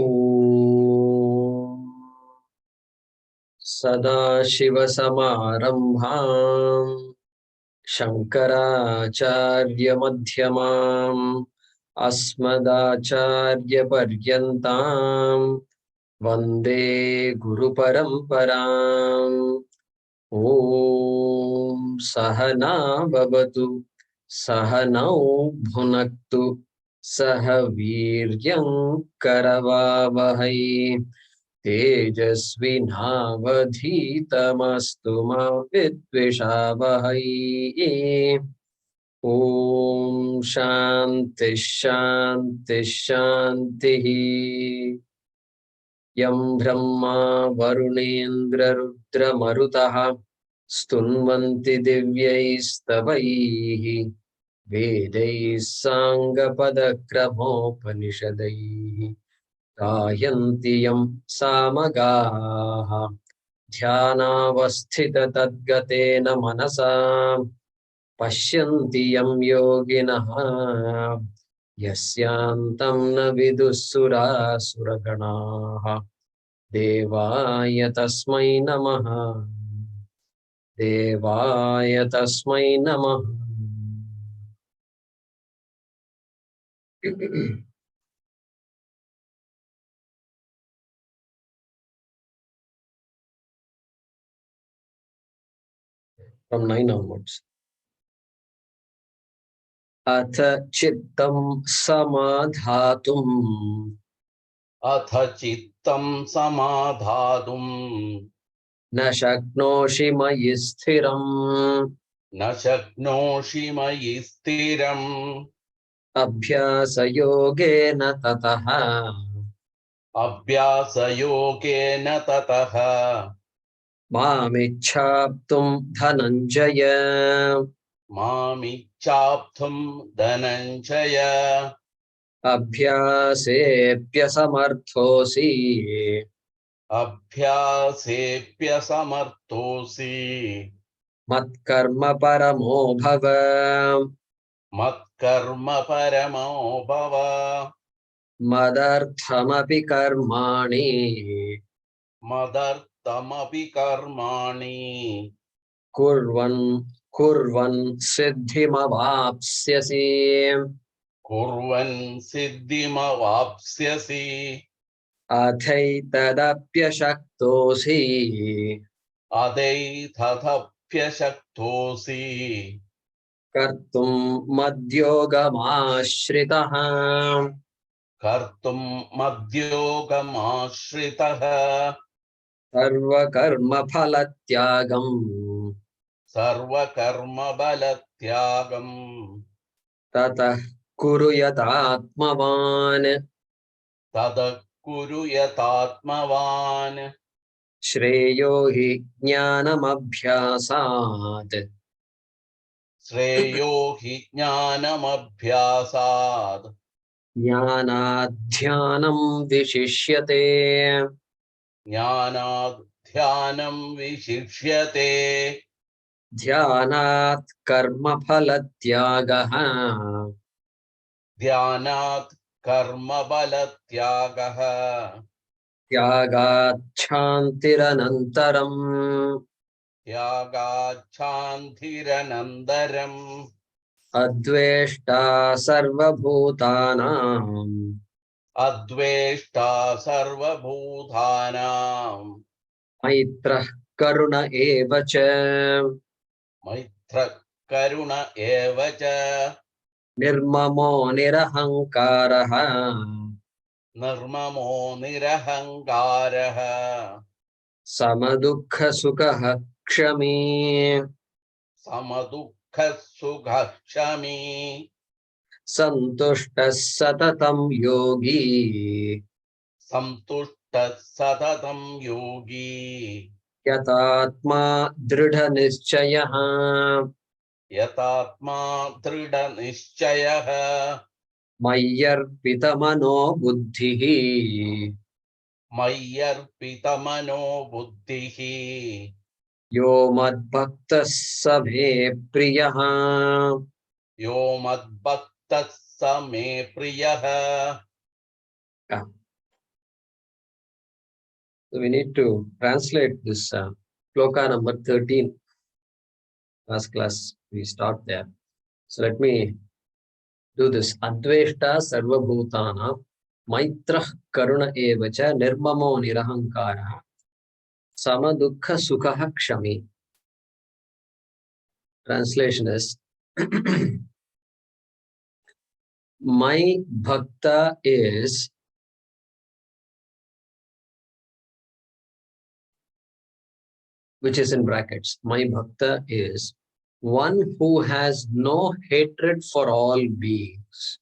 ॐ सदाशिवसमारम्भाम् शङ्कराचार्यमध्यमाम् अस्मदाचार्यपर्यन्ताम् वन्दे गुरुपरम्पराम्। ॐ सहना भवतु सहनौ भुनक्तु सह वीर्यं करवावहै तेजस्विनावधीतमस्तु मा विद्विषावहै। ॐ शान्ति शान्ति शान्तिः। यं ब्रह्मा वरुणेन्द्ररुद्रमरुतः स्तुन्वन्ति दिव्यैस्तवैः वेदैः साङ्गपदक्रमोपनिषदैः गायन्ति यं सामगाः ध्यानावस्थिततद्गतेन मनसा पश्यन्ति यं योगिनः यस्यान्तं न विदुःसुरासुरगणाः। देवाय तस्मै नमः देवाय तस्मै नमः। From 9 onwards. अथ चित्तं समाधातुम् अथ चित्तं समाधातुं न शक्नोषि मयि स्थिरम् न शक्नोषि मयि स्थिरम् अभ्यासयोगेन ततः अभ्यासयोगेन ततः मामिच्छाप्तुं धनञ्जय मामिच्छाप्तुं धनञ्जय अभ्यासेऽप्यसमर्थोऽसि अभ्यासेऽप्यसमर्थोऽसि मत्कर्म परमो भव मत्कर्म परमो भव मदर्थमपि कर्माणि मदर्थमपि कर्माणि कुर्वन् सिद्धिमवाप्स्यसि कुर्वन् सिद्धिमवाप्स्यसि अथैतदप्यशक्तोऽसि अदैतथप्यशक्तोऽसि कर्तुं मद्योगमाश्रितः कर्तुं मद्योगमाश्रितः सर्वकर्मफलत्यागम् सर्वकर्मबलत्यागम् ततः कुरु यतात्मवान् ततः कुरु यतात्मवान् श्रेयो हि ज्ञानमभ्यासात् श्रेयो हि ज्ञानमभ्यासात् ज्ञानाध्यानं विशिष्यते ज्ञानात् ध्यानं विशिष्यते ध्यानात् कर्मफलत्यागः ध्यानात् कर्मबलत्यागः त्यागात् शान्तिरनन्तरम् त्यागाच्छान्तिरनन्तरम् अद्वेष्टा सर्वभूतानां अद्वेष्टा सर्वभूतानां मैत्रः करुण एव च मैत्रः करुण एव च निर्ममो निरहङ्कारः निर्ममो निरहङ्कारः समदुःखसुखः क्षमी समदुःखः सुखः क्षमी सन्तुष्टः सततं योगी सन्तुष्टः सततं योगी यतात्मा दृढनिश्चयः यतात्मा दृढनिश्चयः मय्यर्पितमनो बुद्धिः मय्यर्पितमनो बुद्धिः यो मद्भक्तः स मे प्रियः यो मद्भक्तः स मे प्रियः So we need to translate this shloka number 13. Last class we stopped there. So let me do this. Adveshta sarvabhutana maitrah karuna evacha nirmamo nirahankara samadukha sukha kshami. Translation is my bhakta is which is in brackets. My bhakta is one who has no hatred for all beings.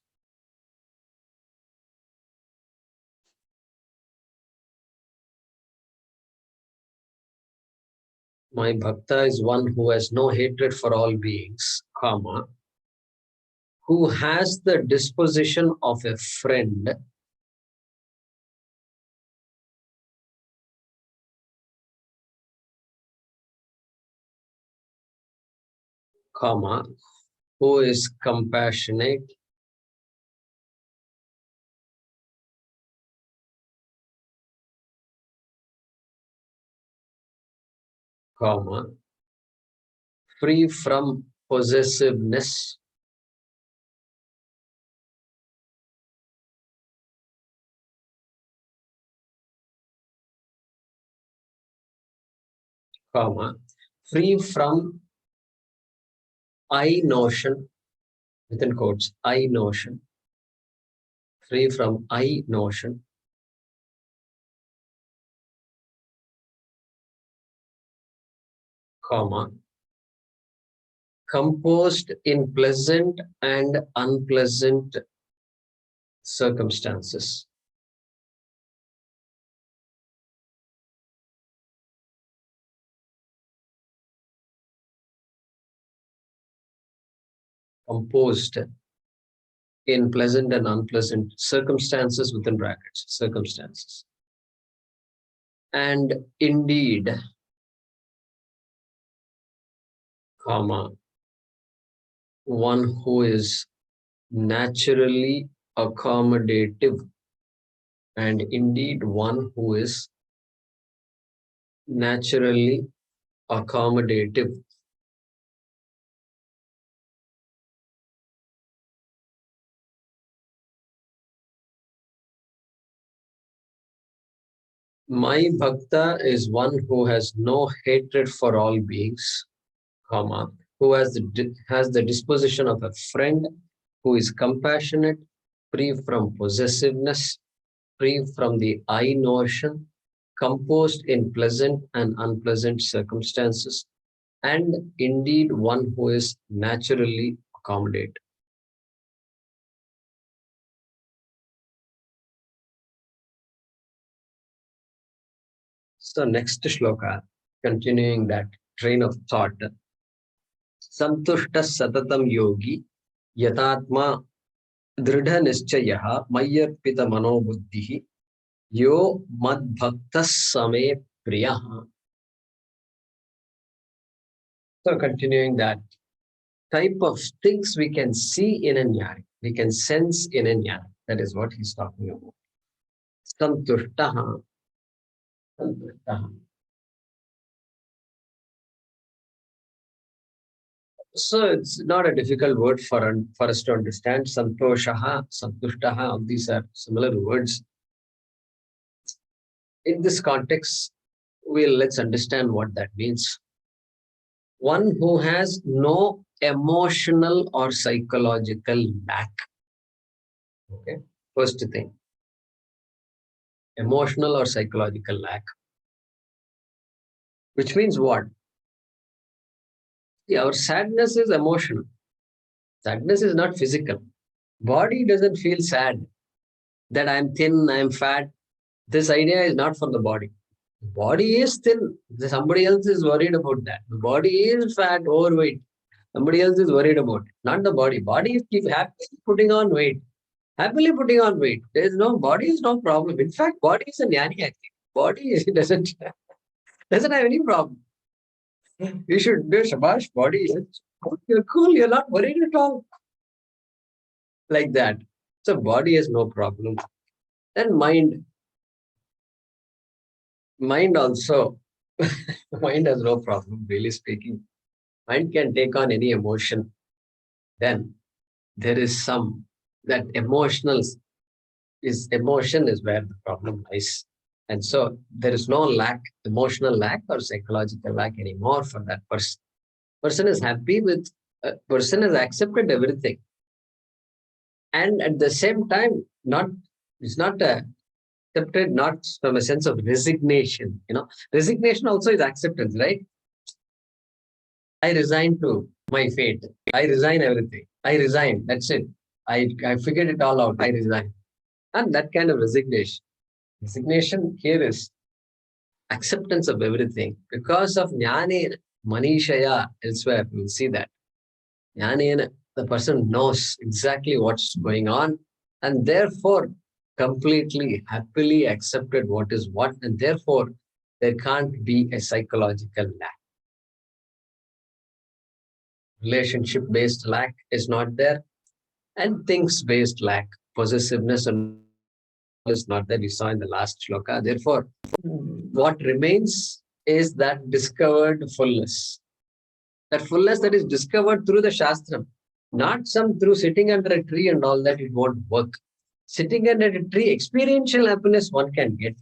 My bhakta is one who has no hatred for all beings, comma, who has the disposition of a friend, comma, who is compassionate, comma, free from possessiveness, comma, free from I notion, within quotes, I notion, free from I notion, comma, composed in pleasant and unpleasant circumstances. Composed in pleasant and unpleasant circumstances within brackets, circumstances. And indeed, comma, one who is naturally accommodative, and indeed one who is naturally accommodative. My bhakta is one who has no hatred for all beings, comma, who has the disposition of a friend, who is compassionate, free from possessiveness, free from the I notion, composed in pleasant and unpleasant circumstances, and indeed one who is naturally accommodative. So next shloka, continuing that train of thought. Santushta satatam yogi yatatma dridha nischayah mayyarpita manobuddhihi yo madbhaktas same priyah. So continuing that type of things we can see in a jnani, we can sense in a jnani. That is what he's talking about. Santushtaha, santushtaha. So it's not a difficult word for us to understand. Santoshaha, santushtaha, these are similar words. In this context, let's understand what that means. One who has no emotional or psychological lack. Okay, first thing, emotional or psychological lack, which means what? See, our sadness is emotional. Sadness is not physical. Body doesn't feel sad that I'm thin, I'm fat. This idea is not for the body. The body is thin. Somebody else is worried about that. The body is fat, overweight. Somebody else is worried about it, not the body. Body is keep happily putting on weight. Happily putting on weight. There is no body is no problem. In fact, body is a jnani, I think. Body doesn't have any problem. You should do shabash, body is you're cool, you're not worried at all. Like that. So body has no problem. And mind. Mind also, mind has no problem, really speaking. Mind can take on any emotion. Then there is some, that emotion is where the problem lies. And so there is no lack, emotional lack or psychological lack anymore for that person. Person is happy with, person has accepted everything. And at the same time, it's not accepted, not from a sense of resignation. Resignation also is acceptance, right? I resign to my fate. I resign everything. I resign. That's it. I figured it all out. I resign. And that kind of resignation. Resignation here is acceptance of everything. Because of jnane, manishaya, elsewhere, we will see that. Jnane, the person knows exactly what's going on and therefore completely, happily accepted what is what, and therefore there can't be a psychological lack. Relationship based lack is not there, and things based lack, possessiveness, and is not there. We saw in the last shloka. Therefore, what remains is that discovered fullness. That fullness that is discovered through the Shastram, not some through sitting under a tree and all that, it won't work. Sitting under a tree, experiential happiness one can get.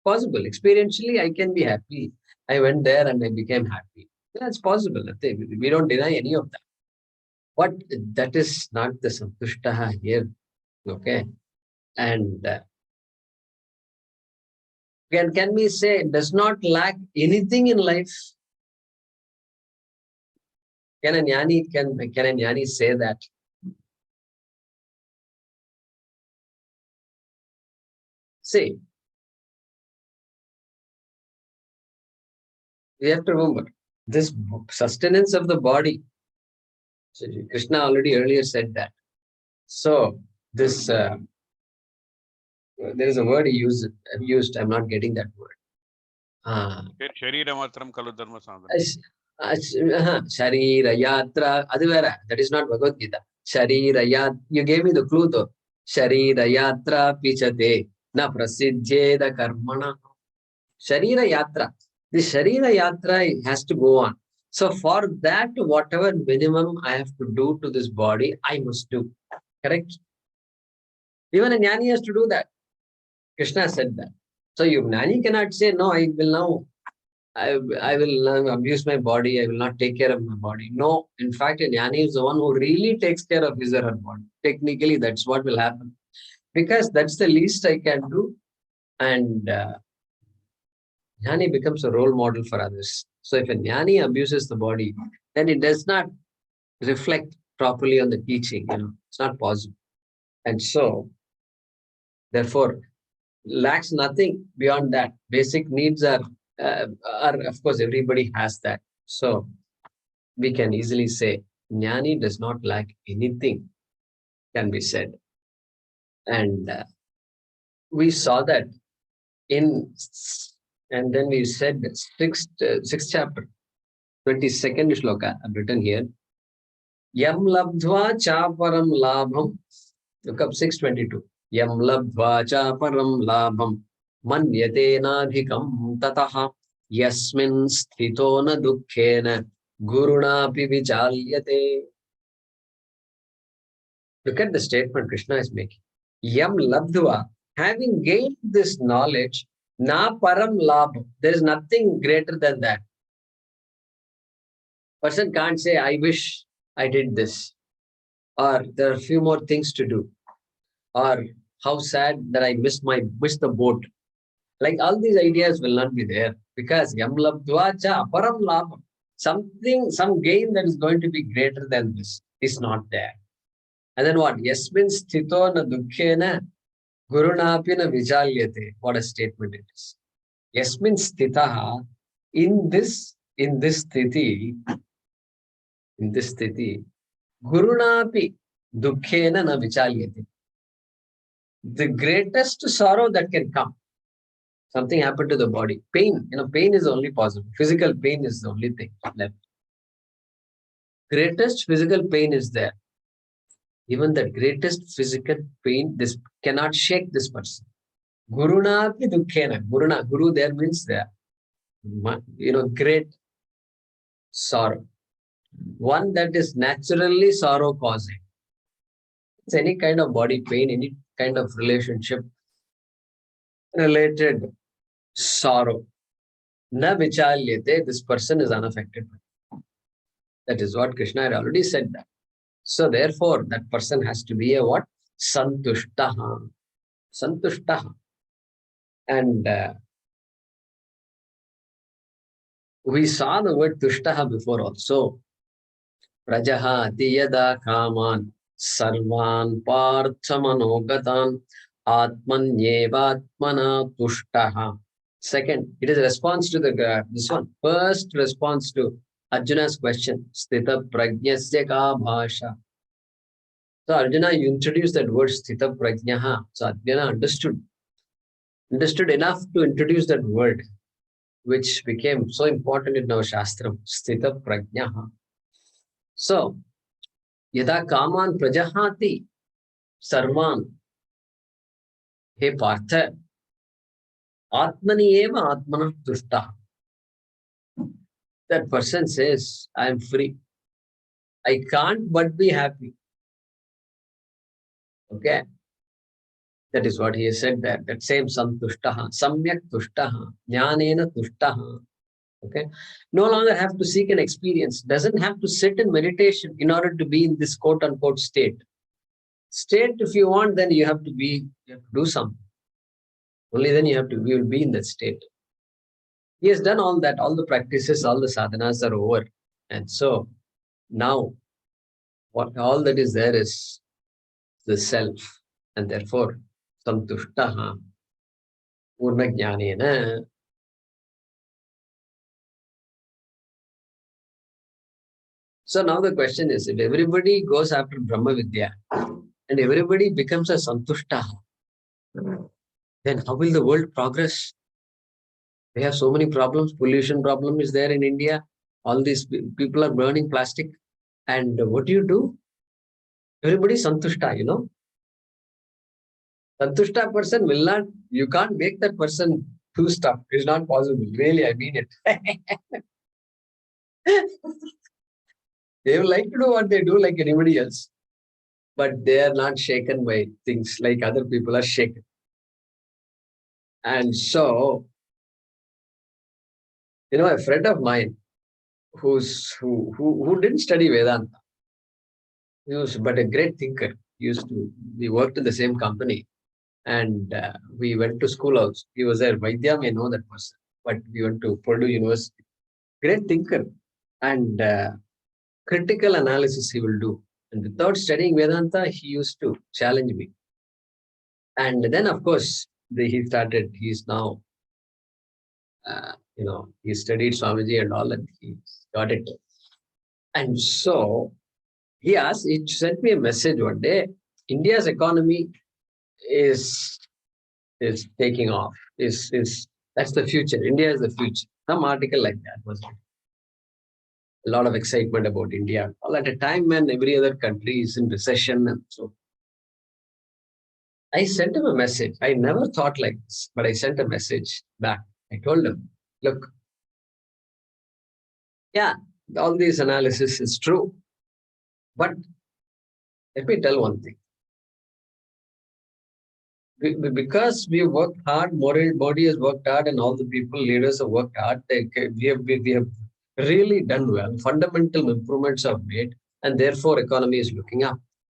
Possible. Experientially, I can be happy. I went there and I became happy. That's possible. We don't deny any of that. But that is not the santushtaha here. Okay. And can we say does not lack anything in life? Can a jnani say that? See, we have to remember this sustenance of the body. So Krishna already earlier said that. So this there is a word he used. I'm not getting that word. Sharira Yatra, that is not Bhagavad Gita. Sharira Yatra, you gave me the clue though. Sharira Yatra Pichate, na prasidhyeda karmana. Sharira Yatra. The Sharira Yatra has to go on. So for that, whatever minimum I have to do to this body, I must do. Correct? Even a jnani has to do that. Krishna said that. So your jnani cannot say, no, I will now I will abuse my body. I will not take care of my body. No, in fact, a jnani is the one who really takes care of his or her body. Technically, that's what will happen. Because that's the least I can do. And jnani becomes a role model for others. So if a jnani abuses the body, then it does not reflect properly on the teaching. It's not possible. And so, therefore, lacks nothing beyond that. Basic needs are of course, everybody has that. So we can easily say jnani does not lack anything, can be said. And we saw that and then we said sixth chapter, 22nd shloka, I've written here. Yam labdhva chaparam labham. Look up 622. Yam labdhva chaparam labham manyate nadhikam tataha yasmin sthito na dukkhena gurunapi vichalyate. Look at the statement Krishna is making. Yam labdhva, having gained this knowledge, na param labham. There is nothing greater than that. Person can't say, I wish I did this, or there are a few more things to do, or how sad that I missed the boat. Like all these ideas will not be there because yam labdhva cha param labham. Some gain that is going to be greater than this is not there. And then what? Yasmin sthito na dukkhena gurunapi na vichalyate. What a statement it is. Yasmin sthitaha, in this sthiti, gurunapi dukkhena na vichalyate. The greatest sorrow that can come, something happened to the body. Pain, pain is only possible. Physical pain is the only thing left. Greatest physical pain is there. Even the greatest physical pain, this cannot shake this person. Gurunapi dukkhena. Guru there means there. Great sorrow. One that is naturally sorrow causing. It's any kind of body pain, any kind of relationship related sorrow. Na vichalyate, this person is unaffected. That is what Krishna had already said that. So therefore, that person has to be a what? Santushtaha. Santushtaha. And we saw the word tushtaha before also. Prajaha tiyada kaman sarvan parthamanogatan atmanyevatmana tushtaha. Second, it is a response to this one. First response to Arjuna's question. Sthita prajnasya ka bhasha. So Arjuna, you introduced that word Sthita Prajnaha. So Arjuna understood enough to introduce that word, which became so important in our Shastram, Sthita Prajnaha. So, Yada Kaman Prajahati Sarvan, He Partha, Atmani Eva Atmana Tushta. That person says, I am free. I can't but be happy. Okay. That is what he has said there. That same Santushtaha, Samyak Tushtaha, Jnanena Tushtaha. Okay. No longer have to seek an experience. Doesn't have to sit in meditation in order to be in this quote unquote state. State, if you want, then you have to do something. Only then you will be in that state. He has done all that, all the practices, all the sadhanas are over. And so now all that is there is the self. And therefore, Santushtaha, Purna Jnanena. So now the question is, if everybody goes after Brahma Vidya and everybody becomes a Santushtaha, then how will the world progress? We have so many problems. Pollution problem is there in India. All these people are burning plastic. And what do? Everybody Santushta, Santushta person will not, you can't make that person do stuff. It's not possible. Really, I mean it. They would like to do what they do like anybody else. But they are not shaken by things like other people are shaken. And so, a friend of mine who didn't study Vedanta, he was but a great thinker. We worked in the same company and we went to school also. He was there. Vaidya may know that person, but we went to Purdue University. Great thinker and critical analysis he will do. And without studying Vedanta, he used to challenge me. And then, of course, he's now, he studied Swamiji and all, and he got it. And so he sent me a message one day. India's economy is taking off. That's the future. India is the future. Some article like that was a lot of excitement about India. All at a time when every other country is in recession, and so I sent him a message. I never thought like this, but I sent a message back. I told him, look, yeah, all these analysis is true, but let me tell one thing. Because we worked hard, moral body has worked hard, and all the people, leaders have worked hard. We have really done well. Fundamental improvements are made, and therefore economy is looking up.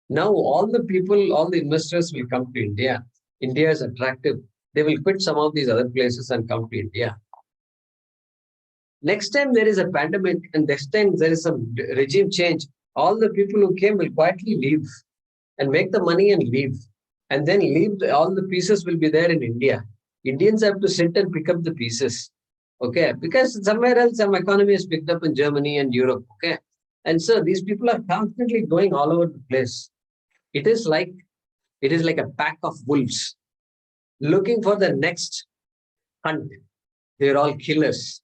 Now all the people, all the investors will come to India. India is attractive. They will quit some of these other places and come to India. Next time there is a pandemic, and next time there is some regime change, all the people who came will quietly leave and make the money and leave. And then all the pieces will be there in India. Indians have to sit and pick up the pieces. Okay. Because somewhere else, some economy is picked up in Germany and Europe. Okay. And so these people are constantly going all over the place. It is like a pack of wolves looking for the next hunt. They're all killers.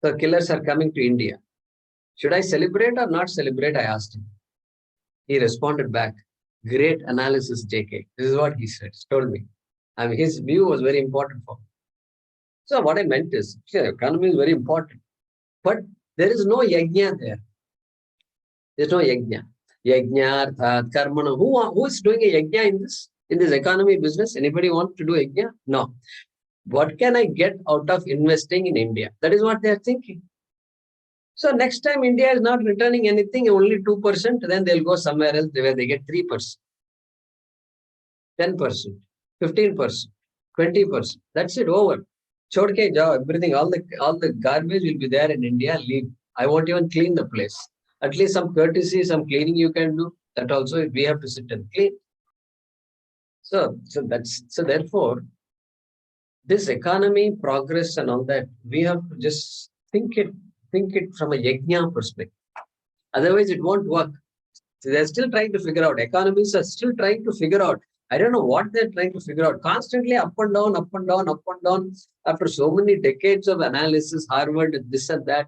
So killers are coming to India. Should I celebrate or not celebrate? I asked him. He responded back, great analysis, JK. This is what he said, told me. I mean, his view was very important for me. So what I meant is, economy is very important, but there is no yajna there. There's no yajna. Yajna, arthat, karmana. Who is doing a yajna in this economy business? Anybody want to do yajna? No. What can I get out of investing in India? That is what they are thinking. So next time India is not returning anything, only 2%, then they'll go somewhere else where they get 3%, 10%, 15%, 20%. That's it, over. Chod ke jao, everything, all the garbage will be there in India, leave. I won't even clean the place. At least some courtesy, some cleaning you can do. That also we have to sit and clean. So therefore, this economy, progress and all that, we have to just think it from a yajna perspective. Otherwise, it won't work. So they're still trying to figure out. Economists are still trying to figure out. I don't know what they're trying to figure out. Constantly up and down, up and down, up and down. After so many decades of analysis, Harvard, this and that,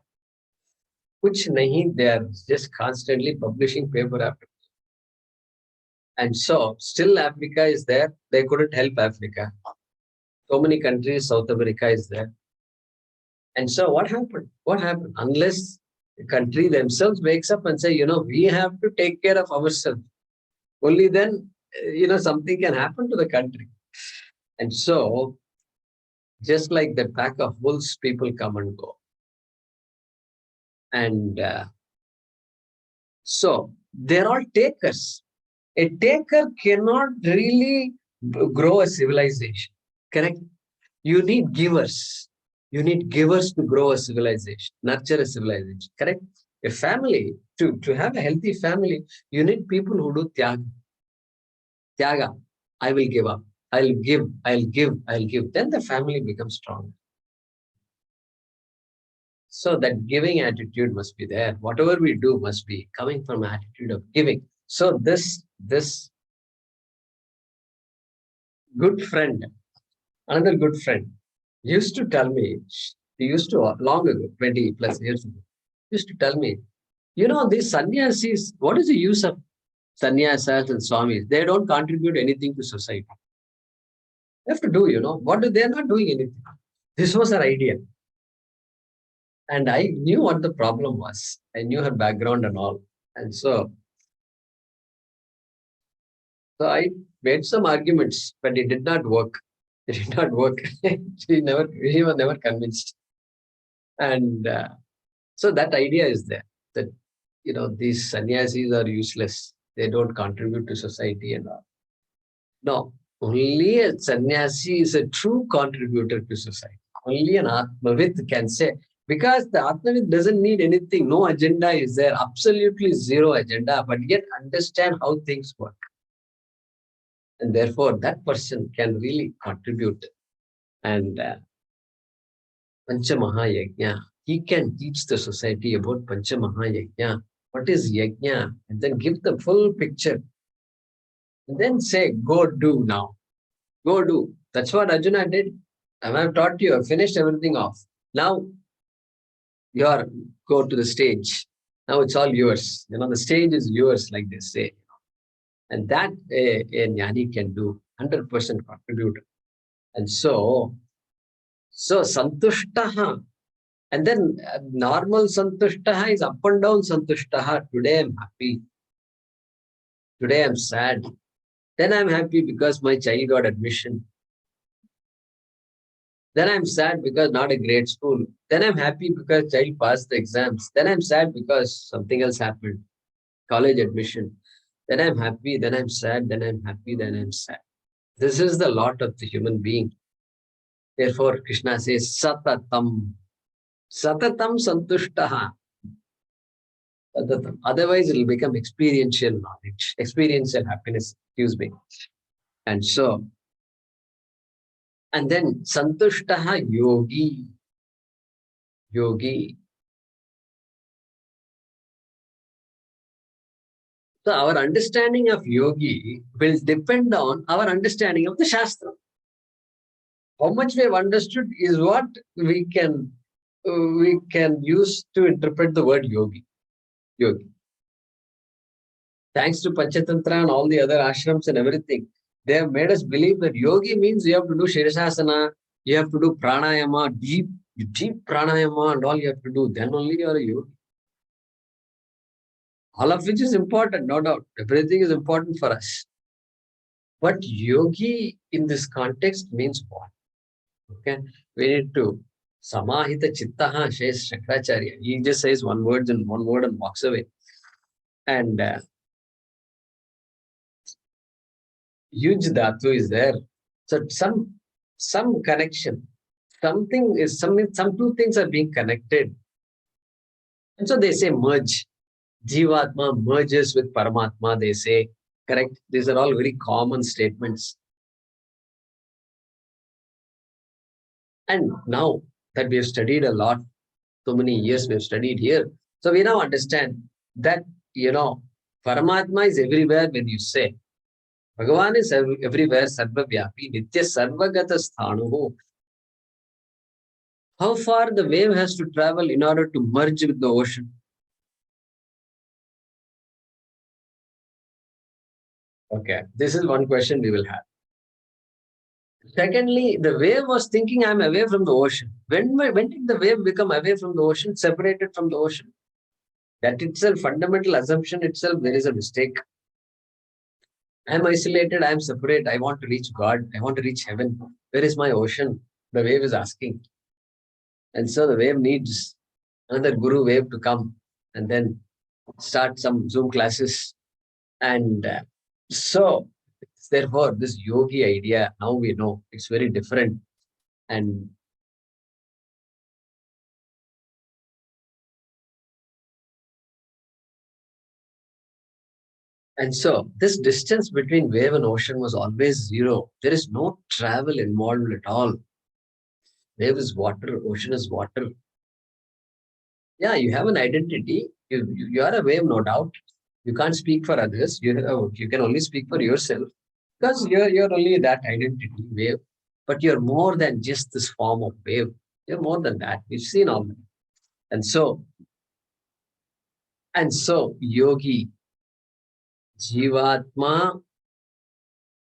which nahi, they are just constantly publishing paper after. And so still Africa is there. They couldn't help Africa. So many countries, South America is there. And so what happened? What happened? Unless the country themselves wakes up and say, we have to take care of ourselves. Only then, something can happen to the country. And so, just like the pack of wolves, people come and go. And so, they're all takers. A taker cannot really grow a civilization. Correct? You need givers. You need givers to grow a civilization, nurture a civilization. Correct? A family, to have a healthy family, you need people who do tyaga. Tyaga, I will give up. I'll give. Then the family becomes strong. So that giving attitude must be there. Whatever we do must be coming from an attitude of giving. So this good friend, another good friend, used to tell me, he used to, long ago, 20 plus years ago, used to tell me, these sannyasis, what is the use of sannyasas and swamis? They don't contribute anything to society. They have to do, they're not doing anything. This was her idea. And I knew what the problem was. I knew her background and all. And so I made some arguments, but it did not work. It did not work. He was never convinced. And so that idea is there, that, these sannyasis are useless. They don't contribute to society and all. No, only a sannyasi is a true contributor to society. Only an Atmavid can say, because the Atmavid doesn't need anything, no agenda is there, absolutely zero agenda, but yet understand how things work. And therefore, that person can really contribute. And Panchamahayajna, he can teach the society about Panchamahayajna. What is yajna? And then give the full picture. And then say, go do now. Go do. That's what Arjuna did. And I've taught you, I've finished everything off. Now, go to the stage. Now it's all yours. The stage is yours, like they say. And that a jnani can do, 100% contributor. And so santushtaha. And then normal santushtaha is up and down santushtaha. Today I'm happy. Today I'm sad. Then I'm happy because my child got admission. Then I'm sad because not a great school. Then I'm happy because child passed the exams. Then I'm sad because something else happened. College admission. Then I'm happy, then I'm sad, then I'm happy, then I'm sad. This is the lot of the human being. Therefore, Krishna says, Satatam. Satatam santushtaha. Satatam. Otherwise, it will become experiential knowledge, experiential happiness, excuse me. And then santushtaha yogi. Yogi. So our understanding of yogi will depend on our understanding of the Shastra. How much we have understood is what we can use to interpret the word yogi. Yogi. Thanks to Panchatantra and all the other ashrams and everything, They have made us believe that yogi means you have to do Shirashasana, you have to do pranayama, deep pranayama and all you have to do. Then only you are a yogi. All of which is important, no doubt. Everything is important for us. But yogi in this context means what? Okay, we need to samahita chittaha, says Shankaracharya. He just says one word and walks away. And huge dhatu is there. So some connection, some two things are being connected. And so they say merge. Jivatma merges with Paramatma, they say. Correct? These are all very common statements. And now that we have studied a lot, so many years we have studied here, so we now understand that, Paramatma is everywhere when you say. Bhagavan is everywhere, Sarvavyapi, Nitya Sarvagata Sthanuhu. How far the wave has to travel in order to merge with the ocean? Okay, this is one question we will have. Secondly, the wave was thinking I'm away from the ocean. When did the wave become away from the ocean, separated from the ocean? That itself, fundamental assumption itself, there is a mistake. I'm isolated, I'm separate, I want to reach God, I want to reach heaven. Where is my ocean? The wave is asking. And so the wave needs another guru wave to come and then start some Zoom classes. And so, therefore, this yogi idea, now we know it's very different. And so this distance between wave and ocean was always zero. There is no travel involved at all. Wave is water, ocean is water. Yeah, you have an identity. You are a wave, no doubt. You can't speak for others. You can only speak for yourself because you're only that identity, wave. But you're more than just this form of wave. You're more than that. We've seen all that. And so, yogi, jivatma,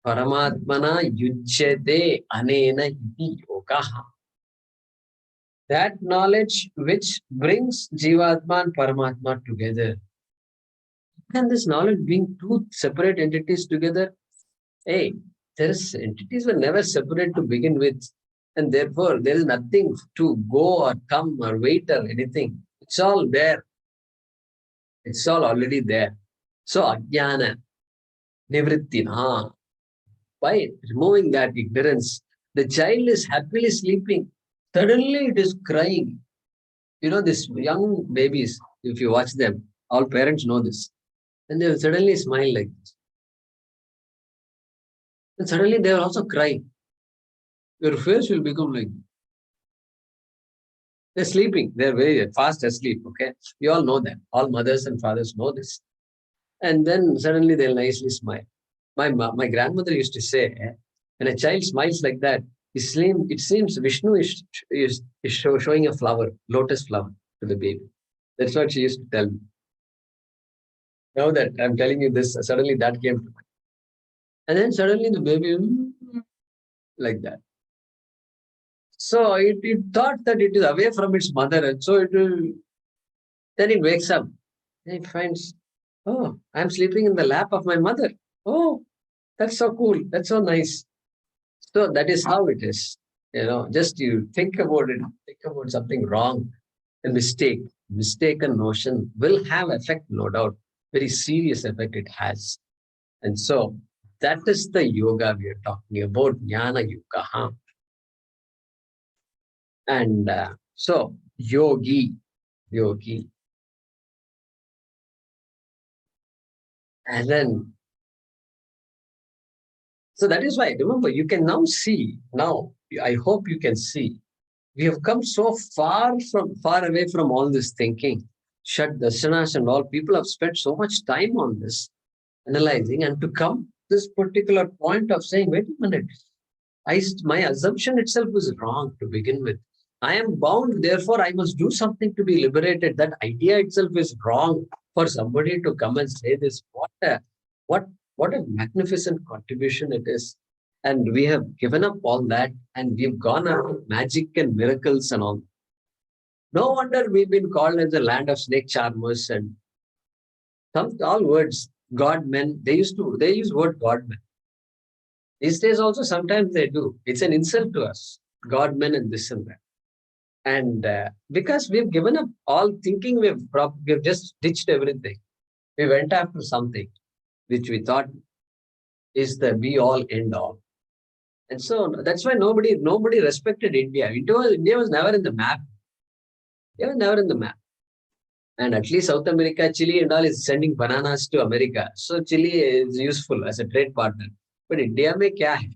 paramatmana, yujyate, anena, iti yogaha. That knowledge which brings jivatma and paramatma together. Can this knowledge bring two separate entities together? Hey, entities were never separate to begin with. And therefore, there is nothing to go or come or wait or anything. It's all there. It's all already there. So, ajnana, nivrittina. By removing that ignorance, the child is happily sleeping. Suddenly it is crying. These young babies, if you watch them, all parents know this. And they will suddenly smile like this. And suddenly they will also cry. Your face will become like this. They're sleeping. They're very fast asleep. Okay. We all know that. All mothers and fathers know this. And then suddenly they'll nicely smile. My grandmother used to say, when a child smiles like that, it seems Vishnu is showing a flower, lotus flower to the baby. That's what she used to tell me. Now that I'm telling you this, suddenly that came to mind. And then suddenly the baby, like that. So it thought that it is away from its mother. And so then it wakes up. And it finds, oh, I'm sleeping in the lap of my mother. Oh, that's so cool. That's so nice. So that is how it is. Just you think about it, think about something wrong, a mistaken notion will have effect, no doubt. Very serious effect it has. And so that is the yoga we are talking about, jnana yoga. And so yogi. And then, so that is why, remember, you can now see, I hope you can see, we have come so far away from all this thinking. Shat darshanas and all, people have spent so much time on this, analyzing, and to come this particular point of saying, wait a minute, my assumption itself was wrong to begin with. I am bound, therefore I must do something to be liberated. That idea itself is wrong for somebody to come and say this. What What a magnificent contribution it is. And we have given up all that and we've gone after magic and miracles and all. No wonder we've been called as the land of snake charmers and all words, God men. They use word God men. These days also sometimes they do. It's an insult to us, God men and this and that. And because we've given up all thinking, we've just ditched everything. We went after something which we thought is the be all end all. And so that's why nobody respected India. India was never in the map. They were never in the map. And at least South America, Chile and all is sending bananas to America. So Chile is useful as a trade partner. But India mein kya hai?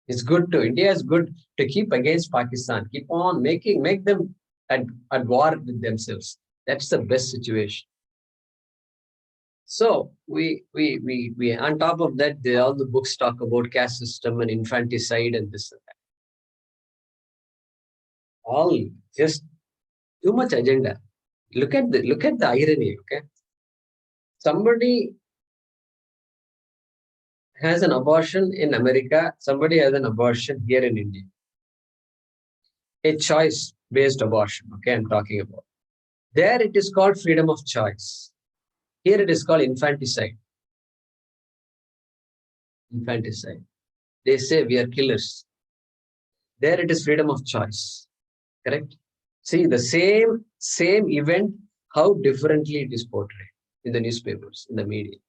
It's good to, India is good to keep against Pakistan. Keep on make them at war with themselves. That's the best situation. So we on top of that, all the books talk about caste system and infanticide and this and that. All just too much agenda. Look at the irony, okay? Somebody has an abortion in America, somebody has an abortion here in India. A choice-based abortion, okay, I'm talking about. There it is called freedom of choice. Here it is called infanticide. Infanticide. They say we are killers. There it is freedom of choice. Correct? See, the same event, how differently it is portrayed in the newspapers, in the media.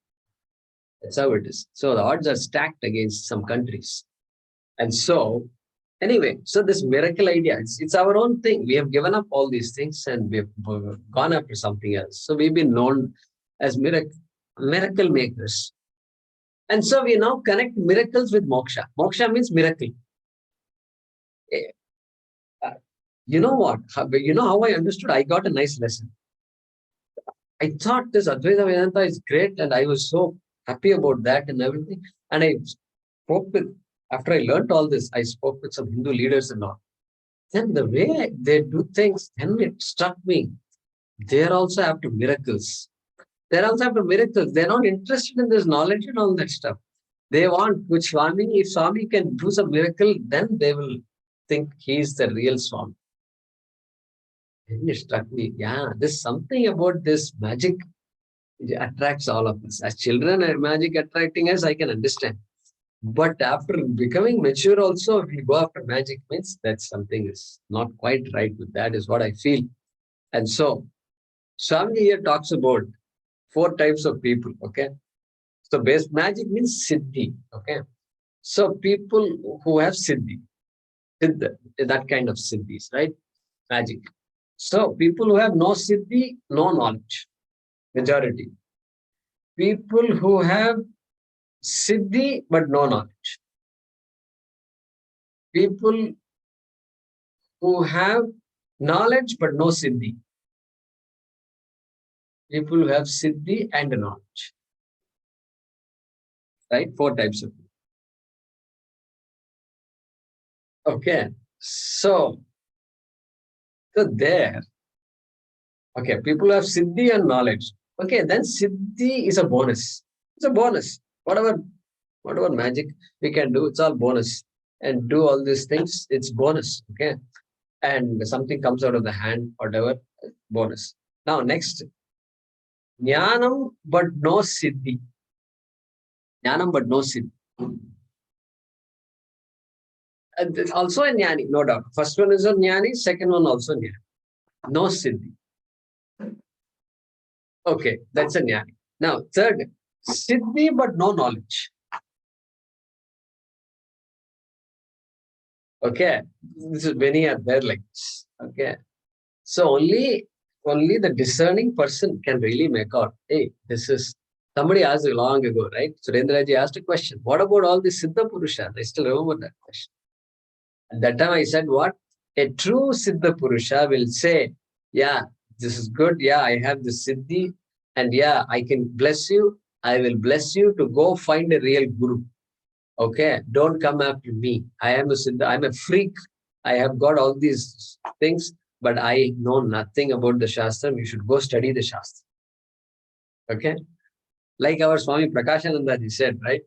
That's how it is. So the odds are stacked against some countries. And so, anyway, so this miracle idea, it's our own thing. We have given up all these things and we've gone after something else. So we've been known as miracle makers. And so we now connect miracles with moksha. Moksha means miracle. You know what? You know how I understood? I got a nice lesson. I thought this Advaita Vedanta is great and I was so happy about that and everything. And I spoke with, after I learned all this, I spoke with some Hindu leaders and all. Then the way they do things, then it struck me. They're also after miracles. They're also after miracles. They're not interested in this knowledge and all that stuff. They want, which Swami, if Swami can do some miracle, then they will think he's the real Swami. And it struck me, yeah, there's something about this magic. It attracts all of us. As children, magic attracting us, I can understand. But after becoming mature also, if we go after magic, means that something is not quite right with that, is what I feel. And so, Swami here talks about 4 types of people, okay? So, base magic means siddhi, okay? So, people who have siddhi, that kind of siddhis, right? Magic. So, people who have no siddhi, no knowledge, majority. People who have siddhi but no knowledge. People who have knowledge but no siddhi. People who have siddhi and knowledge. Right? 4 types of people. Okay. So there, okay, people have siddhi and knowledge. Okay, then siddhi is a bonus. It's a bonus. Whatever magic we can do, it's all bonus. And do all these things, it's bonus. Okay. And something comes out of the hand, whatever, bonus. Now, next, jnanam but no siddhi. Jnanam but no siddhi. And also a jnani, no doubt. First one is a jnani, second one also jnani. No siddhi. Okay, that's a jnani. Now, third, siddhi but no knowledge. Okay, this is many are there like this. Okay, so only the discerning person can really make out. Hey, this is somebody asked long ago, right? Surendraji asked a question. What about all the Siddha Purushas? I still remember that question. At that time, I said, what? A true Siddha Purusha will say, yeah, this is good. Yeah, I have the Siddhi. And yeah, I can bless you. I will bless you to go find a real Guru. Okay, don't come after me. I am a Siddha. I'm a freak. I have got all these things, but I know nothing about the Shastra. You should go study the Shastra. Okay. Like our Swami Prakashananda, he said, right?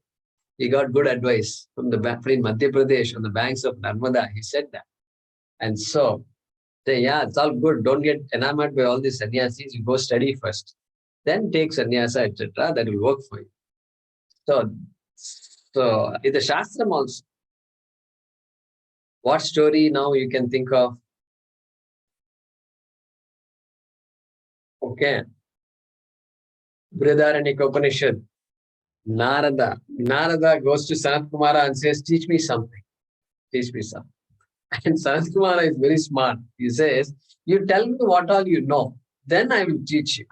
He got good advice from in Madhya Pradesh on the banks of Narmada. He said that. And so, say, yeah, it's all good. Don't get enamored by all these sannyasis. You go study first. Then take sannyasa, etc. That will work for you. So in the Shastram also, what story now you can think of? Okay. Brihadaranyaka Upanishad. Narada goes to Sanat Kumara and says, teach me something. Teach me something. And Sanat Kumara is very smart. He says, you tell me what all you know, then I will teach you.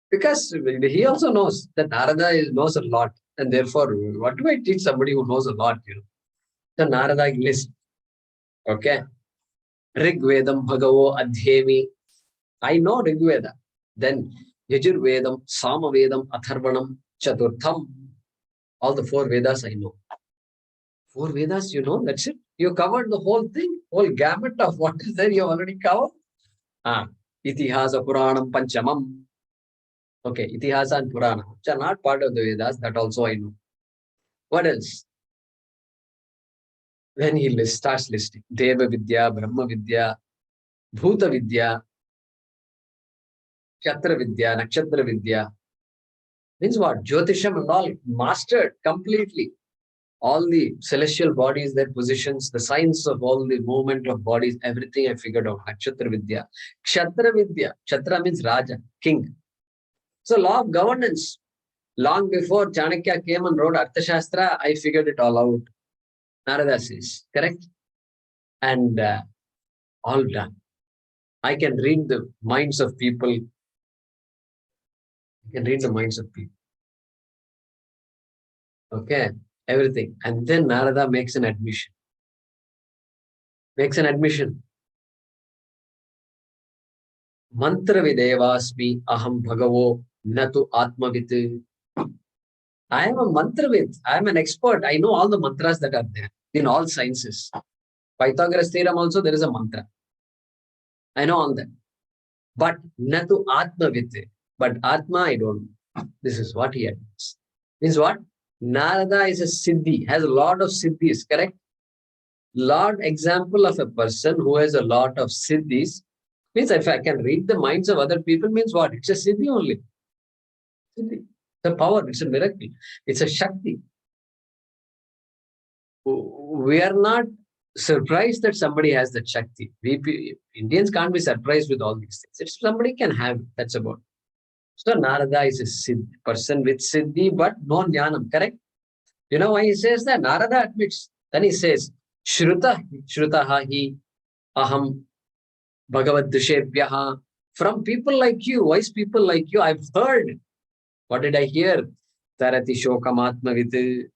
Because he also knows that Narada knows a lot. And therefore, what do I teach somebody who knows a lot? So Narada lists, okay, Rig Vedam Bhagavo Adhyemi. I know Rig Veda. Then Yajur Vedam, Sama Vedam, Atharvanam, Chaturtham. All the 4 Vedas I know. 4 Vedas, that's it. You covered the whole thing, whole gamut of what is there, you already covered. Itihasa Puranam Panchamam. Okay, Itihasa and Purana, which are not part of the Vedas, that also I know. What else? Then he starts listing Deva Vidya, Brahma Vidya, Bhuta Vidya, Kshatra Vidya, Nakshatra Vidya. Means what? Jyotisham and all mastered completely. All the celestial bodies, their positions, the science of all the movement of bodies, everything I figured out. Nakshatra Vidya. Kshatra Vidya. Kshatra means Raja, king. So law of governance. Long before Chanakya came and wrote Arthashastra, I figured it all out. Narada says, correct? And all done. I can read the minds of people. I can read the minds of people. Okay, everything. And then Narada makes an admission. Mantra videvasmi aham bhagavo natu atmavit. I am a mantravid. I am an expert. I know all the mantras that are there in all sciences. Pythagoras theorem also, there is a mantra. I know all that. But natu atmavit. But atma, I don't know. This is what he admits. Means what? Narada is a siddhi, has a lot of siddhis, correct? Lot example of a person who has a lot of siddhis means if I can read the minds of other people means what? It's a siddhi only. Siddhi. It's a power, it's a miracle, it's a shakti. We are not surprised that somebody has that shakti. Indians can't be surprised with all these things. If somebody can have it, that's about it. So Narada is a siddhi, person with siddhi but no jnanam, correct? You know why he says that? Narada admits. Then he says, Shrutaha hi aham bhagavad dushabhyaha. From people like you, wise people like you, I've heard. What did I hear? Tarati shokam atmavit.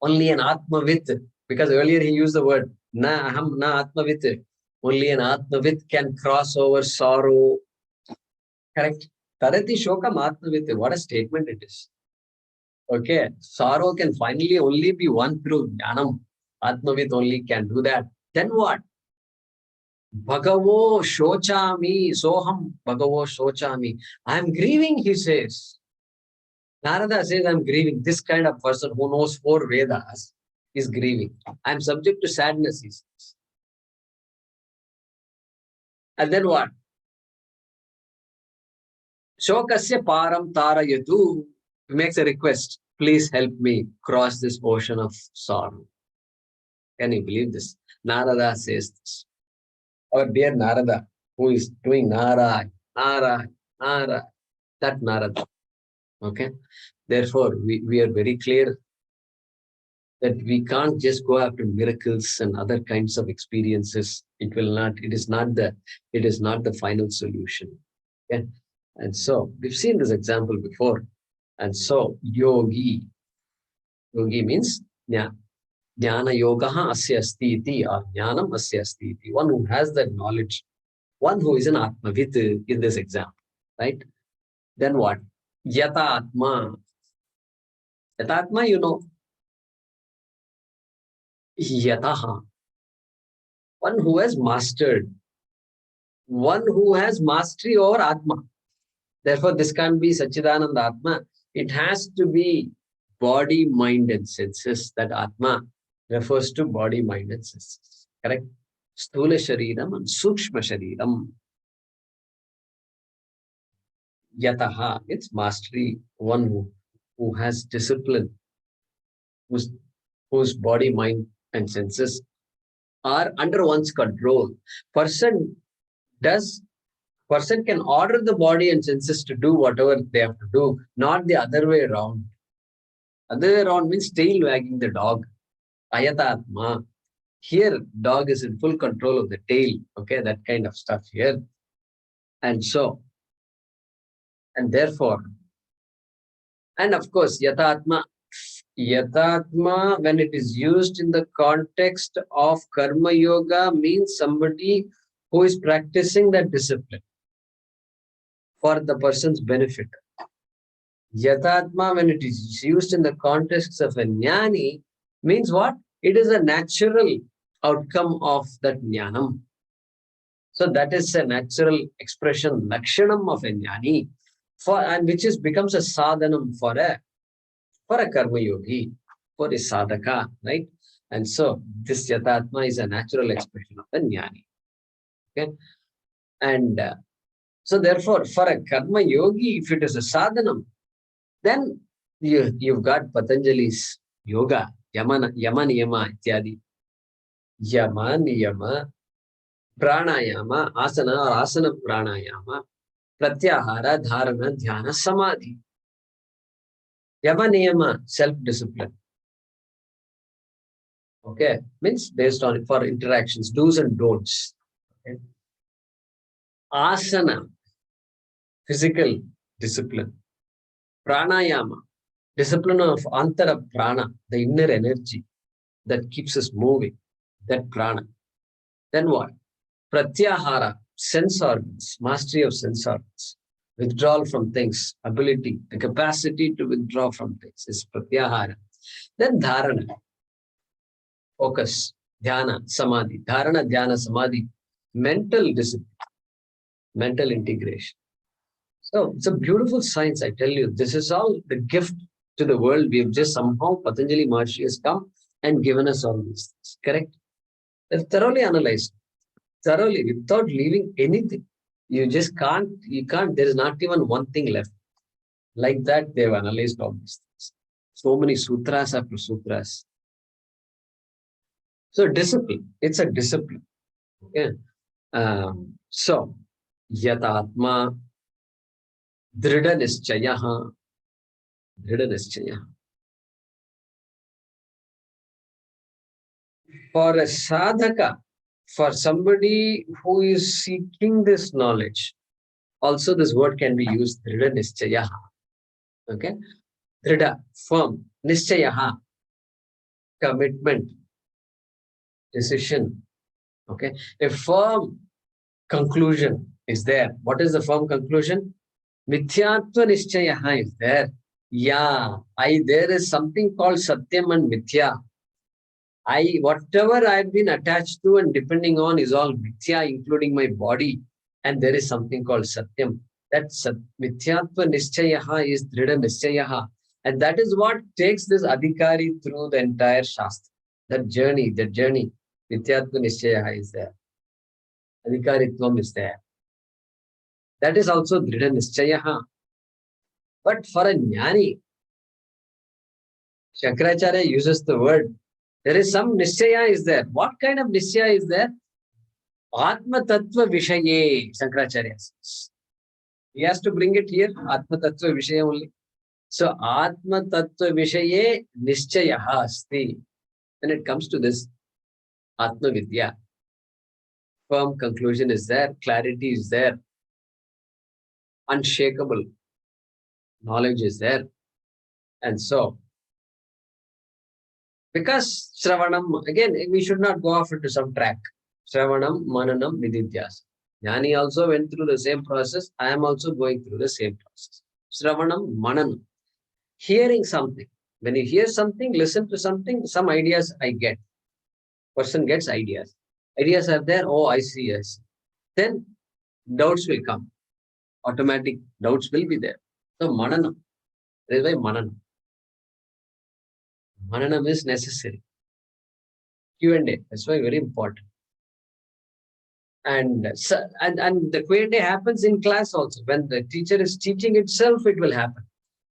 Only an atmavit. Because earlier he used the word na aham na atmavit. Only an atmavit can cross over sorrow. Correct? Tarati shokam atmavit. What a statement it is. Okay, sorrow can finally only be won through jnanam. Atmavit only can do that. Then what? Bhagavo shochami, soham bhagavo shochami. I am grieving, he says. Narada says, I am grieving. This kind of person who knows 4 Vedas is grieving. I am subject to sadness, he says. And then what? Shokasya param tarayatu. He makes a request. Please help me cross this ocean of sorrow. Can you believe this? Narada says this. Our dear Narada, who is doing Nara, that Narada. Okay. Therefore, we are very clear that we can't just go after miracles and other kinds of experiences. It is not the final solution. Okay. And so we've seen this example before. And so yogi means jnana yogaha asya asti iti or jnanam asya asti iti. One who has that knowledge, one who is an atmavit in this example, right? Then what? Yata atma. Yata atma, yataha. One who has mastered, one who has mastery over atma. Therefore, this can't be Satchidananda Atma. It has to be body, mind, and senses. That Atma refers to body, mind, and senses. Correct? Sthula Shariram and Sukshma Shariram. Yataha, it's mastery, one who has discipline, whose body, mind, and senses are under one's control. Person can order the body and senses to do whatever they have to do, not the other way around. Other way around means tail wagging the dog. Ayatatma. Here, dog is in full control of the tail. Okay, that kind of stuff here. And therefore, and of course, Yatatma, when it is used in the context of Karma Yoga, means somebody who is practicing that discipline for the person's benefit. Yatatma, when it is used in the context of a jnani, means what? It is a natural outcome of that jnanam. So that is a natural expression, lakshanam of a jnani, and which becomes a sadhanam for a karma yogi, for a sadhaka, right? And so this yatatma is a natural expression of a jnani. Okay, and so therefore, for a karma yogi, if it is a sadhanam, then you've got Patanjali's yoga, yama niyama ityadi. Yama niyama, pranayama, asana or asana pranayama, pratyahara, dharana, dhyana, samadhi. Yama niyama, self-discipline. Okay, means based on for interactions, do's and don'ts. Okay. Asana, physical discipline. Pranayama, discipline of antara prana, the inner energy that keeps us moving, that prana. Then what? Pratyahara, sense organs, mastery of sense organs, withdrawal from things, ability, the capacity to withdraw from things is pratyahara. Then dharana, focus, dhyana, samadhi. Dharana, dhyana, samadhi, mental discipline, mental integration. So it's a beautiful science, I tell you. This is all the gift to the world. We have just somehow, Patanjali Maharshi has come and given us all these things. Correct? They've thoroughly analyzed, thoroughly, without leaving anything. You can't, there is not even one thing left. Like that, they've analyzed all these things. So many sutras after sutras. So discipline, it's a discipline. Okay. So, yatatma, drida nischayaha, drida nischayaha. For a sadhaka, for somebody who is seeking this knowledge, also this word can be used, drida nischayaha. Okay. Drida, firm, nischayaha, commitment, decision. Okay. A firm conclusion is there. What is the firm conclusion? Mithyatva nishchayaha is there. Yeah, there is something called Satyam and Mithya. Whatever I've been attached to and depending on is all Mithya, including my body. And there is something called Satyam. That Mithyatva nishchayaha is Drida nishchayaha. And that is what takes this Adhikari through the entire Shastra. That journey, Mithyatva nishchayaha is there. Adhikaritvam is there. That is also Drida nishchayaha. But for a jnani, Shankaracharya uses the word, there is some nishchaya is there. What kind of nishchaya is there? Atma Tattva Vishaye, Shankaracharya says. He has to bring it here, Atma Tattva Vishaya only. So, Atma Tattva Vishaye Nishchayaha Asti. When it comes to this, Atma Vidya, firm conclusion is there, clarity is there, unshakable knowledge is there. And so, because Shravanam, again, we should not go off into some track. Shravanam, Mananam, Nididhyas. Jnani also went through the same process. I am also going through the same process. Shravanam, Mananam. Hearing something. When you hear something, listen to something, some ideas I get. Person gets ideas. Ideas are there. Oh, I see. Then doubts will come. automatic doubts will be there. So mananam, that is why mananam. Mananam is necessary. Q&A, that's why very important. And the Q&A happens in class also. When the teacher is teaching itself, it will happen.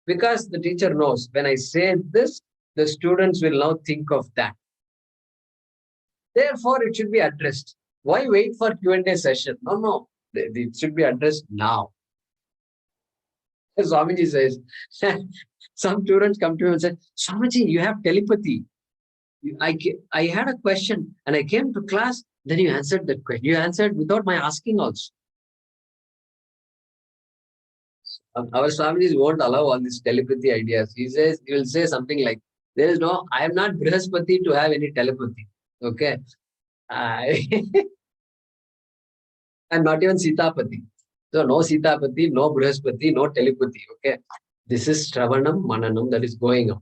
Because the teacher knows, when I say this, the students will now think of that. Therefore, it should be addressed. Why wait for Q&A session? No. It should be addressed now. Swamiji says, some students come to him and say, Swamiji, you have telepathy. I had a question and I came to class, then you answered that question. You answered without my asking also. Our Swamiji won't allow all these telepathy ideas. He will say something like, I am not Brihaspati to have any telepathy. Okay. I'm not even Sitapati. So no Sitapati, no Brihaspati, no telepathy. Okay. This is Shravanam, Mananam that is going on.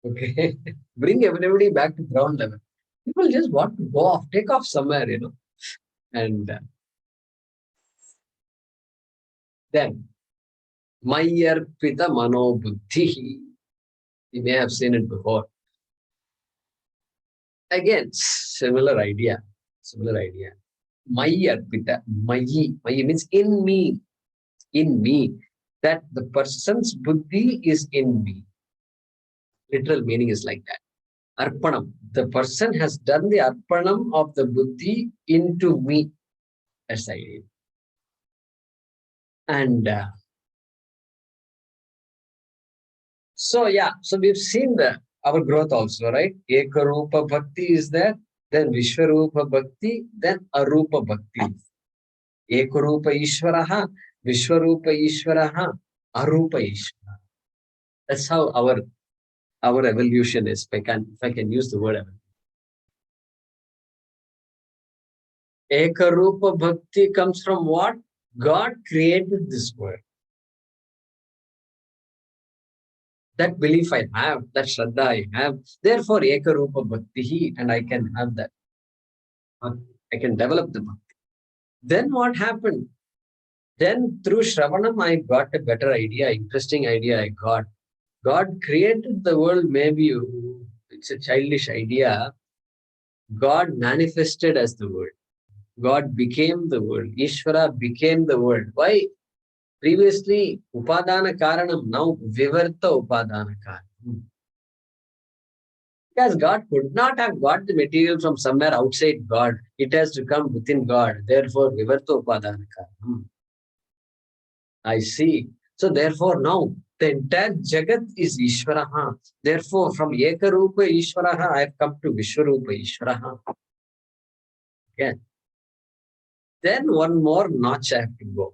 Okay. Bring everybody back to ground level. People just want to go off, take off somewhere, And then, Mayarpita Mano Buddhi. You may have seen it before. Again, similar idea. Mayarpita. Mayi means in me. In me. That the person's buddhi is in me. Literal meaning is like that. Arpanam. The person has done the arpanam of the buddhi into me. That's the idea. And so we've seen our growth also, right? Ekarupa Bhakti is there, then Vishwarupa Bhakti, then Arupa Bhakti. Ekarupa Ishvaraha, Vishwarupa Ishvaraha, Arupa Ishvaraha. That's how our evolution is, if I can use the word evolution. Ekarupa Bhakti comes from what? God created this world. That belief I have, that Shraddha I have, therefore Ekarupa Bhakti, and I can have that. I can develop the Bhakti. Then what happened? Then through Shravanam, I got a better idea, interesting idea I got. God created the world, maybe it's a childish idea. God manifested as the world. God became the world. Ishvara became the world. Why? Previously, Upadana Karanam, now Vivarta Upadana Karanam. Because God could not have got the material from somewhere outside God. It has to come within God. Therefore, Vivarta Upadana Karanam. I see. So therefore now, the entire Jagat is Ishvaraha. Therefore, from Ekarupa Ishvaraha, I have come to Vishwarupa Ishvaraha. Okay. Then one more notch I have to go.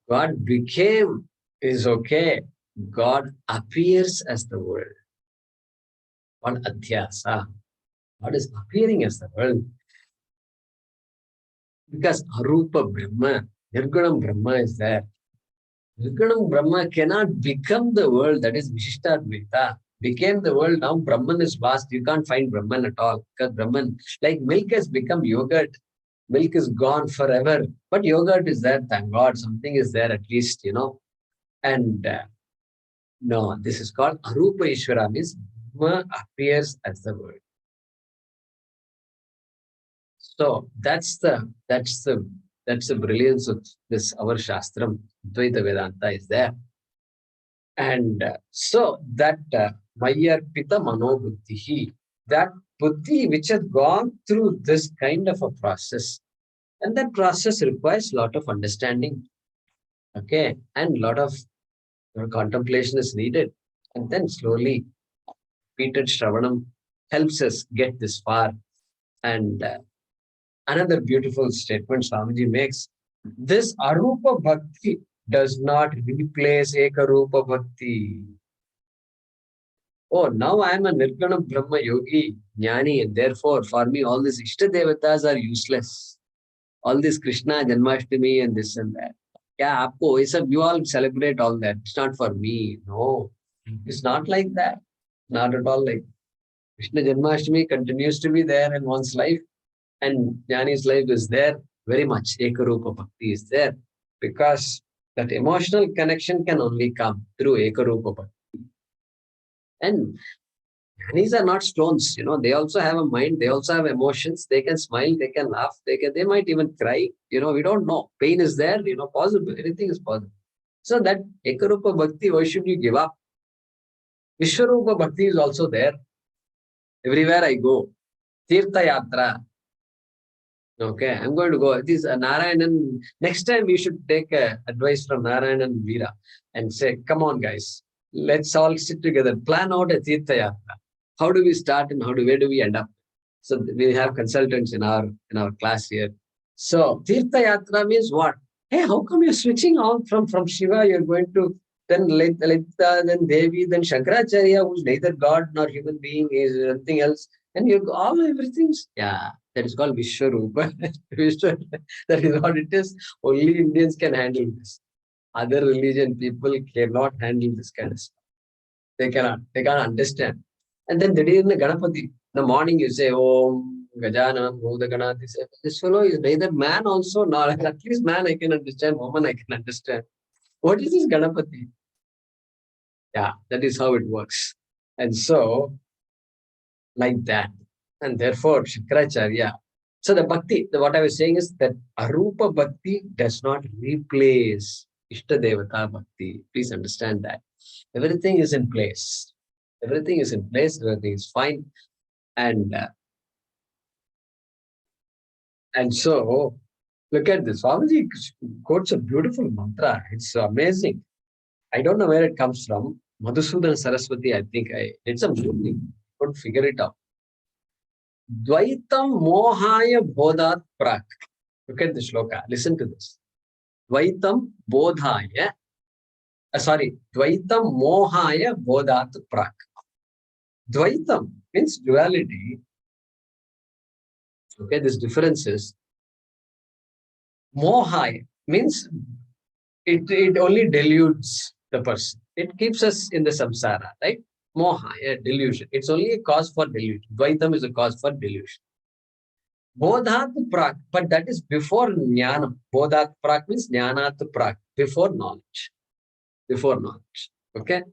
God became is okay. God appears as the world. One Adhyasa. God is appearing as the world. Because Arupa Brahma, Nirgunam Brahma is there. Nirgunam Brahma cannot become the world, that is Vishishtadvaita. Became the world, now Brahman is vast. You can't find Brahman at all. Because Brahman, like milk has become yogurt. Milk is gone forever. But yogurt is there, thank God. Something is there at least, And no, this is called Arupa Ishvara, means Brahma appears as the world. So that's the brilliance of this, our Shastram, Dvaita Vedanta is there. And so that Mayarpita Mano Buddhihi, that buddhi which has gone through this kind of a process, and that process requires a lot of understanding, okay, and a lot of contemplation is needed, and then slowly repeated Shravanam helps us get this far. And another beautiful statement Swamiji makes, this Arupa Bhakti does not replace Ekarupa Bhakti. Oh, now I am a Nirguna Brahma Yogi, Jnani, and therefore for me all these Ishta Devatas are useless. All this Krishna, Janmashtami and this and that. Yeah, you all celebrate all that. It's not for me. No, it's not like that. Not at all like Krishna Janmashtami continues to be there in one's life, and Jnani's life is there. very much. Ekarupa Bhakti is there because that emotional connection can only come through Ekarupa Bhakti. And these are not stones, they also have a mind, they also have emotions, they can smile, they can laugh, they might even cry, we don't know. Pain is there, possible, anything is possible. So that Ekarupa Bhakti, why should you give up? Vishwarupa Bhakti is also there. Everywhere I go, Tirtha Yatra. Okay, I'm going to go. This Narayanan. Next time we should take advice from Narayanan Veera and say, come on, guys, let's all sit together, plan out a Tirtha Yatra. How do we start and where do we end up? So we have consultants in our class here. So Tirtha Yatra means what? Hey, how come you're switching on from Shiva? You're going to then Lalita, then Devi, then Shankaracharya, who's neither God nor human being, is nothing else. And you all everything's, yeah, that is called Vishwarupa. That is what it is. Only Indians can handle this. Other religion people cannot handle this kind of stuff. They can't understand. And then in the Ganapati, in the morning you say, Om Gajanam, Bodhagana, this fellow is neither man also, nor at least man I can understand, woman I can understand. What is this Ganapati? Yeah, that is how it works. And so, like that. And therefore, Shankaracharya. So the bhakti, what I was saying is that Arupa Bhakti does not replace Ishtadevata Bhakti. Please understand that. Everything is in place. Everything is in place. Everything is fine. And so, look at this. Swamiji quotes a beautiful mantra. It's amazing. I don't know where it comes from. Madhusudan Saraswati, I think I did some Googling. Couldn't figure it out. Dvaitam mohaya bodhat prak. Look at the shloka. Listen to this. Dvaitam bodhaya. Dvaitam mohaya bodhat prak. Dvaitam means duality. Okay, this difference is mohaya means it only deludes the person. It keeps us in the samsara, right? Moha, delusion. It's only a cause for delusion. Dvaitam is a cause for delusion. Bodhat prak, but that is before jnanam. Bodhat prak means jnanat prak, before knowledge. Before knowledge. Okay?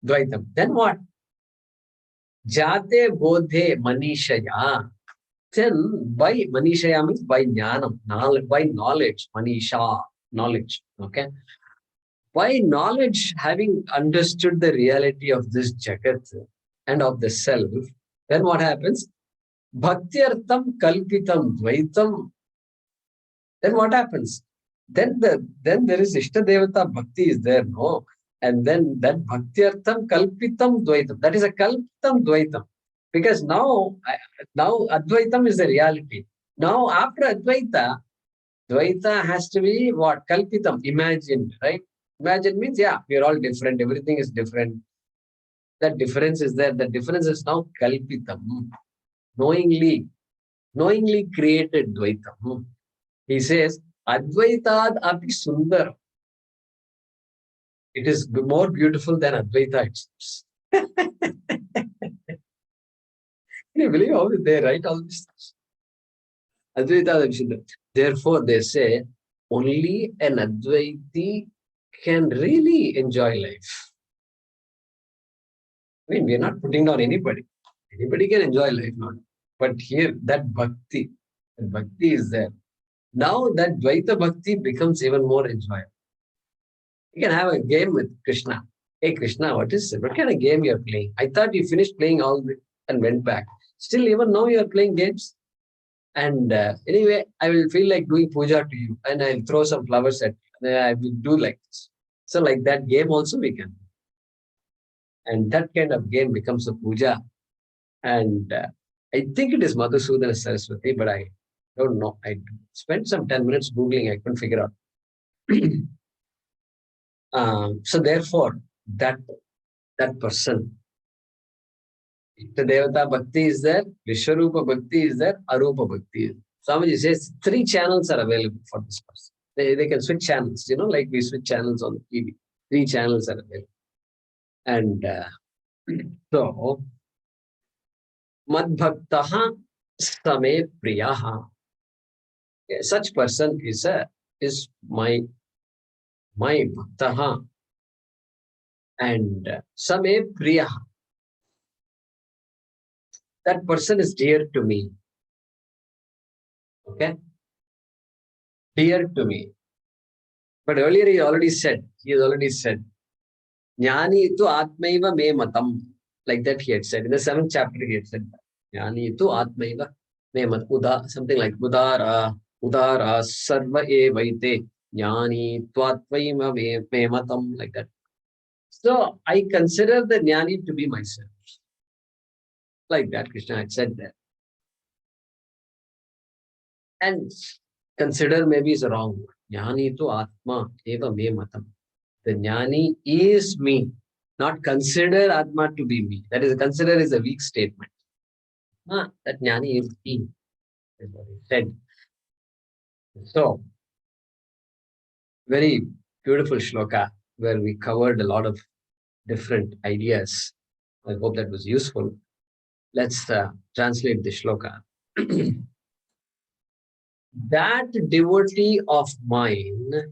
Dvaitam. Then what? Jate bodhe manishaya. Then by manishaya means by jnanam, by knowledge, manisha, knowledge. Okay? By knowledge, having understood the reality of this Jagat and of the self, then what happens? Bhaktyartham kalpitam dvaitam. Then what happens? Then there is Ishtadevata Bhakti is there, no? And then that Bhaktyartham kalpitam dvaitam. That is a kalpitam dvaitam. Because now Advaitam is the reality. Now after Advaita, Dvaita has to be what? Kalpitam, imagined, right? Imagine means, yeah, we are all different. Everything is different. That difference is there. The difference is now kalpitam, knowingly created Dvaitam. He says, Advaitad api sundar. It is more beautiful than Advaita itself. Can you believe how they write all this? Advaita api sundar. Therefore, they say, only an Advaiti can really enjoy life. I mean, we are not putting down anybody. Anybody can enjoy life, not. But here, that bhakti is there. Now that Dvaita Bhakti becomes even more enjoyable. You can have a game with Krishna. Hey Krishna, what kind of game you're playing? I thought you finished playing all and went back. Still, even now you're playing games. And anyway, I will feel like doing puja to you, and I'll throw some flowers at you. I will do like this. So, like that game also we can. And that kind of game becomes a puja. And I think it is Madhusudana Saraswati, but I don't know. I spent some 10 minutes Googling. I couldn't figure out. So therefore, that person, the Devata Bhakti is there, Vishwarupa Bhakti is there, Arupa Bhakti is there. Swamiji says 3 channels are available for this person. They can switch channels, like we switch channels on the TV. 3 channels are available. And so, Madbhaktaha Same Priyaha. Such person is my bhaktaha and same priya. That person is dear to me. Okay? Dear to me. But earlier he has already said, Jnani tu atmaiva me matam. Like that he had said. In the 7th chapter he had said that. Jnani tu atmaiva me matam. Something like udara sarva evaite. Jnani tu atmaiva me matam. Like that. So I consider the jnani to be myself. Like that Krishna had said that. And consider maybe is a wrong word. Jnani tu atma eva me matam. The jnani is me, not consider atma to be me. That is, consider is a weak statement. That jnani is me, is what he said. So, very beautiful shloka where we covered a lot of different ideas. I hope that was useful. Let's translate the shloka. That devotee of mine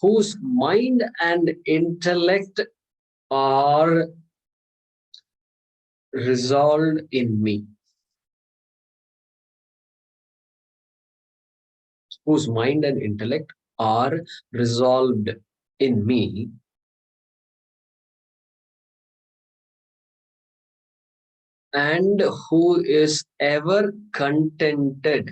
whose mind and intellect are resolved in me. Whose mind and intellect are resolved in me, and who is ever contented,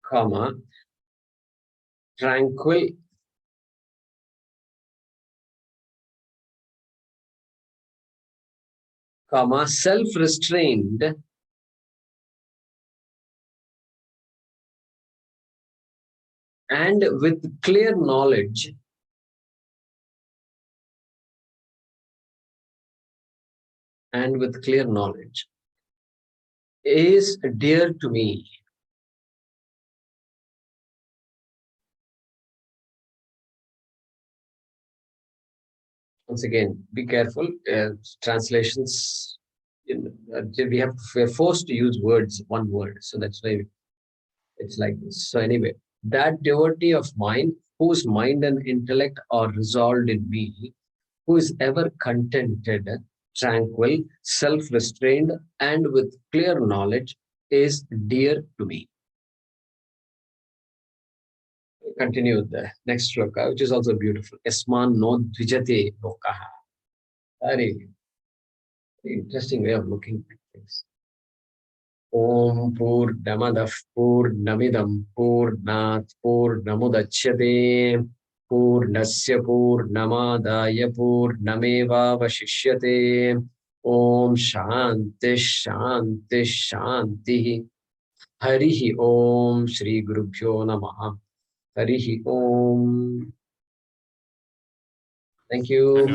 comma, tranquil, comma, self-restrained, and with clear knowledge, is dear to me. Once again, be careful. Translations, we're forced to use one word. So that's why it's like this. So anyway, that devotee of mine, whose mind and intellect are resolved in me, who is ever contented, tranquil, self-restrained, and with clear knowledge, is dear to me. Continue the next shloka, which is also beautiful. Esman no dvijate lokaha. Very interesting way of looking at things. Om Purnamadah Purnamidam Purnat Purnamudachyate Purnasya Purnamadaya Purnameva Vashishyate. Om Shanti Shanti Shanti. Harihi Om Shri Gurubhyo Namaha. Harihi Om. Thank you.